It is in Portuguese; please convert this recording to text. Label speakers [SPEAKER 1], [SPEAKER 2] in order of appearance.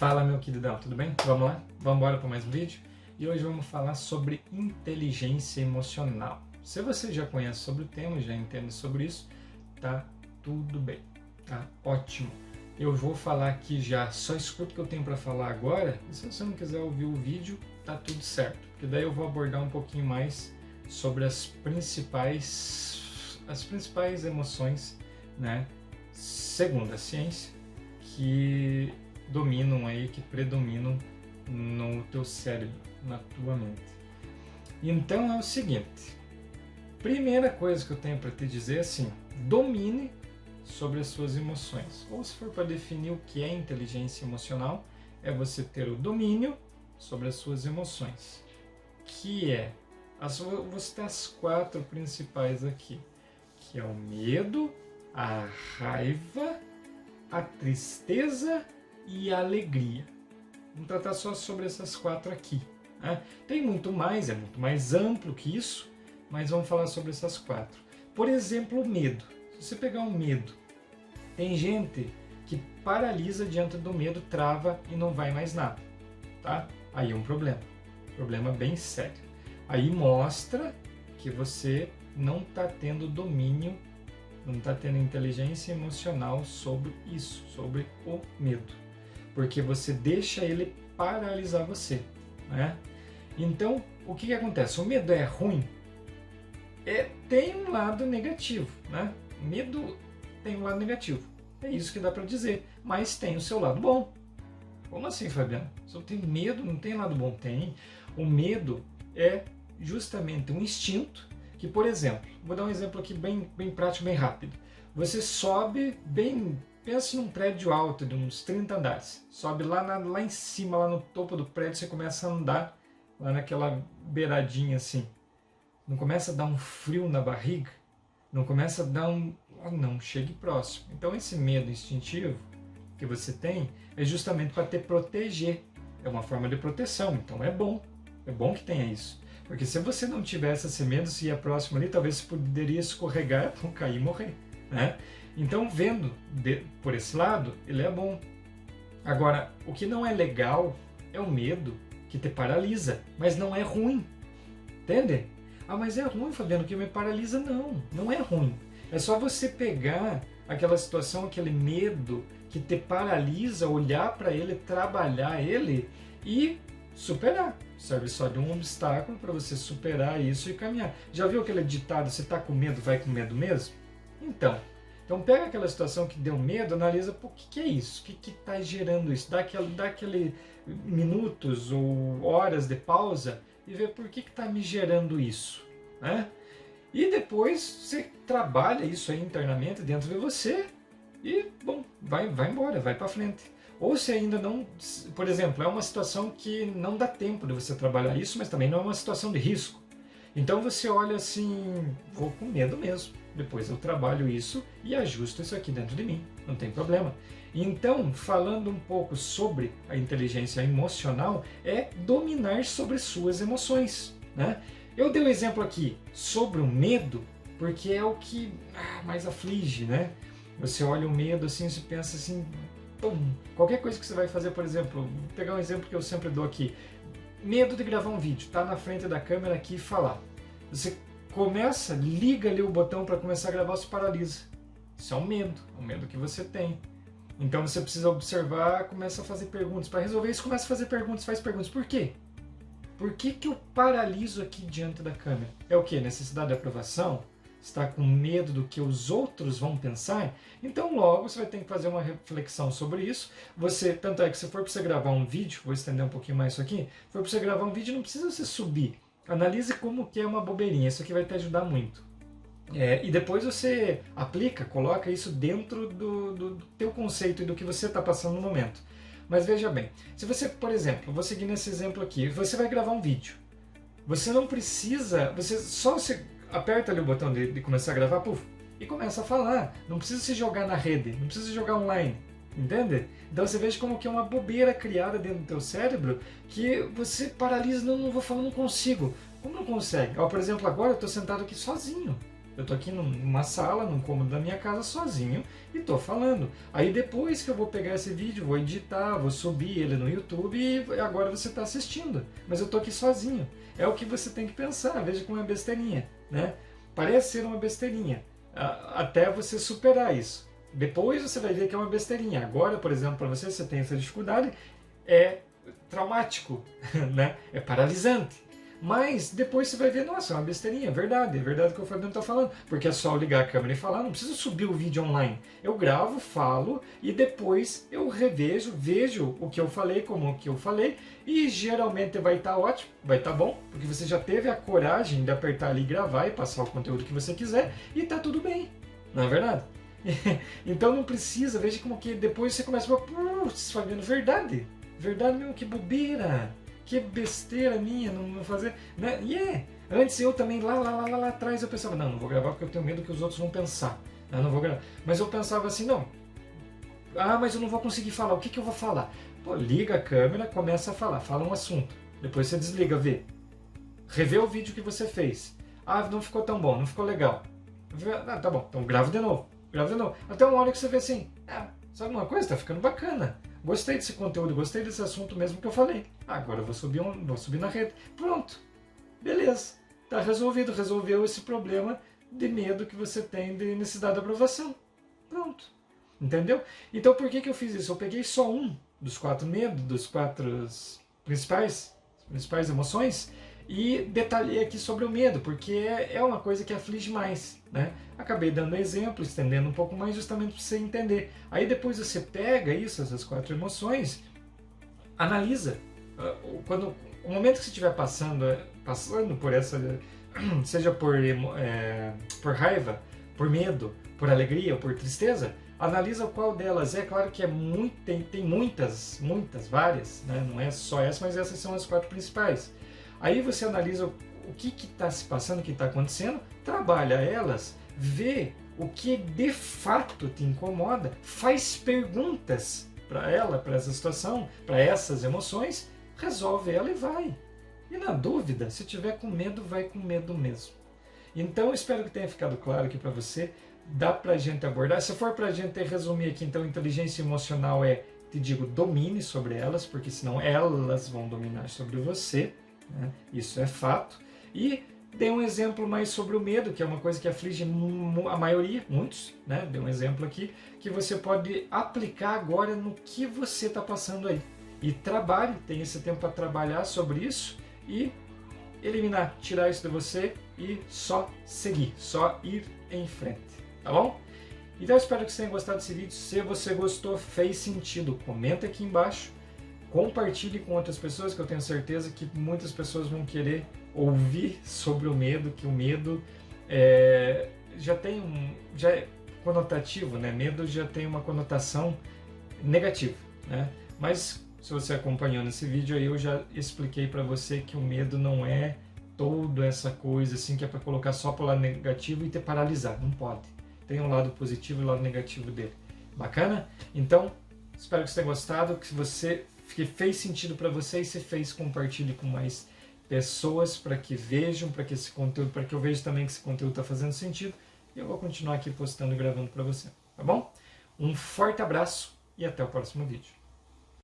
[SPEAKER 1] Fala, meu queridão, tudo bem? Vamos lá? Vamos embora para mais um vídeo? E hoje vamos falar sobre inteligência emocional. Se você já conhece sobre o tema, já entende sobre isso, tá tudo bem, tá ótimo. Eu vou falar aqui já, só escuta o que eu tenho para falar agora, e se você não quiser ouvir o vídeo, tá tudo certo, porque daí eu vou abordar um pouquinho mais sobre as principais emoções, né, segundo a ciência, que dominam aí, que predominam no teu cérebro, na tua mente. Então é o seguinte, primeira coisa que eu tenho para te dizer é assim, domine sobre as suas emoções. Ou se for para definir o que é inteligência emocional, é você ter o domínio sobre as suas emoções, que é, vou citar as 4 principais aqui, que é o medo, a raiva, a tristeza e a alegria. Vamos tratar só sobre essas 4 aqui, né? Tem muito mais, é muito mais amplo que isso, mas vamos falar sobre essas 4. Por exemplo, o medo. Se você pegar um medo, tem gente que paralisa diante do medo, trava e não vai mais nada, tá? Aí é um problema bem sério. Aí mostra que você não está tendo domínio, não está tendo inteligência emocional sobre isso, sobre o medo, porque você deixa ele paralisar você, né? Então, o que acontece? O medo é ruim? Tem um lado negativo, né? O medo tem um lado negativo, é isso que dá para dizer, mas tem o seu lado bom. Como assim, Fabiano? Se eu tenho medo, não tem lado bom? Tem. O medo é justamente um instinto que, por exemplo, vou dar um exemplo aqui bem prático, bem rápido. Você sobe pensa num prédio alto de uns 30 andares, sobe lá em cima, lá no topo do prédio, você começa a andar lá naquela beiradinha assim. Não começa a dar um frio na barriga? Não começa a dar não, chegue próximo. Então esse medo instintivo que você tem é justamente para te proteger. É uma forma de proteção, então é bom que tenha isso. Porque se você não tivesse esse medo, se ia próximo ali, talvez você poderia escorregar, cair e morrer, né? Então, vendo por esse lado, ele é bom. Agora, o que não é legal é o medo que te paralisa, mas não é ruim. Entende? Ah, mas é ruim, Fabiano, que me paralisa. Não é ruim. É só você pegar aquela situação, aquele medo que te paralisa, olhar para ele, trabalhar ele e superar. Serve só de um obstáculo para você superar isso e caminhar. Já viu aquele ditado, se está com medo, vai com medo mesmo? Então pega aquela situação que deu medo, analisa, o que é isso? O que está gerando isso? Dá aquele minutos ou horas de pausa e vê por que está me gerando isso, né? E depois você trabalha isso aí internamente dentro de você e, bom, vai embora, vai para frente. Ou se ainda não, por exemplo, é uma situação que não dá tempo de você trabalhar isso, mas também não é uma situação de risco. Então você olha assim, vou com medo mesmo, depois eu trabalho isso e ajusto isso aqui dentro de mim, não tem problema. Então, falando um pouco sobre a inteligência emocional, é dominar sobre suas emoções, né? Eu dei um exemplo aqui sobre o medo, porque é o que mais aflige, né? Você olha o medo assim, você pensa assim, pum, qualquer coisa que você vai fazer, por exemplo, vou pegar um exemplo que eu sempre dou aqui, medo de gravar um vídeo, tá na frente da câmera aqui e falar. Você liga ali o botão para começar a gravar, se paralisa. Isso é um medo que você tem. Então você precisa observar, começa a fazer perguntas. Para resolver isso, começa a fazer perguntas, faz perguntas. Por quê? Por que eu paraliso aqui diante da câmera? É o quê? Necessidade de aprovação? Está com medo do que os outros vão pensar? Então logo você vai ter que fazer uma reflexão sobre isso. Tanto é que se for para você gravar um vídeo, vou estender um pouquinho mais isso aqui, se for para você gravar um vídeo, não precisa você subir. Analise como que é uma bobeirinha, isso aqui vai te ajudar muito. E depois você aplica, coloca isso dentro do teu conceito e do que você está passando no momento. Mas veja bem, se você, por exemplo, vou seguir nesse exemplo aqui, você vai gravar um vídeo. Você não precisa, você aperta ali o botão de começar a gravar, puf, e começa a falar. Não precisa se jogar na rede, não precisa se jogar online, entende? Então você veja como que é uma bobeira criada dentro do teu cérebro que você paralisa, não vou falar, não consigo. Como não consegue? Por exemplo, agora eu estou sentado aqui sozinho. Eu tô aqui numa sala, num cômodo da minha casa, sozinho, e tô falando. Aí depois que eu vou pegar esse vídeo, vou editar, vou subir ele no YouTube, e agora você está assistindo. Mas eu tô aqui sozinho. É o que você tem que pensar, veja como é besteirinha, né? Parece ser uma besteirinha, até você superar isso. Depois você vai ver que é uma besteirinha. Agora, por exemplo, para você tem essa dificuldade, é traumático, né? É paralisante. Mas depois você vai ver, nossa, é uma besteirinha, é verdade o que o Fabiano está falando. Porque é só eu ligar a câmera e falar, não preciso subir o vídeo online. Eu gravo, falo e depois eu revejo, vejo o que eu falei, como o que eu falei, e geralmente vai estar ótimo, vai estar bom, porque você já teve a coragem de apertar ali e gravar e passar o conteúdo que você quiser e está tudo bem, não é verdade? Então não precisa, veja como que depois você começa a falar, putz, Fabiano, verdade mesmo, que bobeira. Que besteira minha não fazer, né? Antes eu também lá atrás eu pensava, não vou gravar porque eu tenho medo que os outros vão pensar. Não vou gravar. Mas eu pensava assim, não. Mas eu não vou conseguir falar. O que eu vou falar? Pô, liga a câmera, começa a falar, fala um assunto. Depois você desliga, vê. Revê o vídeo que você fez. Não ficou tão bom, não ficou legal. Tá bom, então grava de novo. Até uma hora que você vê assim, sabe uma coisa? Tá ficando bacana. Gostei desse conteúdo, gostei desse assunto mesmo que eu falei. Agora eu vou subir na rede. Pronto. Beleza. Tá resolvido. Resolveu esse problema de medo que você tem de necessidade de aprovação. Pronto. Entendeu? Então por que eu fiz isso? Eu peguei só um dos 4 medos, dos 4 principais emoções, e detalhei aqui sobre o medo, porque é uma coisa que aflige mais, né? Acabei dando exemplo, estendendo um pouco mais, justamente para você entender. Aí depois você pega isso, essas 4 emoções, analisa. O momento que você estiver passando por essa, seja por raiva, por medo, por alegria ou por tristeza, analisa qual delas é. Claro que tem muitas, várias, né? Não é só essa, mas essas são as 4 principais. Aí você analisa o que está se passando, o que está acontecendo, trabalha elas, vê o que de fato te incomoda, faz perguntas para ela, para essa situação, para essas emoções, resolve ela e vai. E na dúvida, se tiver com medo, vai com medo mesmo. Então, espero que tenha ficado claro aqui para você. Dá para a gente abordar. Se for para a gente resumir aqui, então, inteligência emocional te digo, domine sobre elas, porque senão elas vão dominar sobre você. Né? Isso é fato. E dei um exemplo mais sobre o medo, que é uma coisa que aflige a maioria, muitos, né? Dei um exemplo aqui, que você pode aplicar agora no que você está passando aí. E trabalhe, tem esse tempo para trabalhar sobre isso e eliminar, tirar isso de você e só seguir, só ir em frente, tá bom? Então eu espero que você tenha gostado desse vídeo. Se você gostou, fez sentido, comenta aqui embaixo, compartilhe com outras pessoas, que eu tenho certeza que muitas pessoas vão querer ouvir sobre o medo, que o medo já é conotativo, né? Medo já tem uma conotação negativa, né? Mas se você acompanhou nesse vídeo aí, eu já expliquei para você que o medo não é toda essa coisa assim que é para colocar só para o lado negativo e te paralisar. Não pode. Tem um lado positivo e um lado negativo dele. Bacana? Então, espero que você tenha gostado, que fez sentido para você, e se fez, compartilhe com mais pessoas para que vejam, para que eu veja também que esse conteúdo está fazendo sentido, e eu vou continuar aqui postando e gravando para você, tá bom? Um forte abraço e até o próximo vídeo.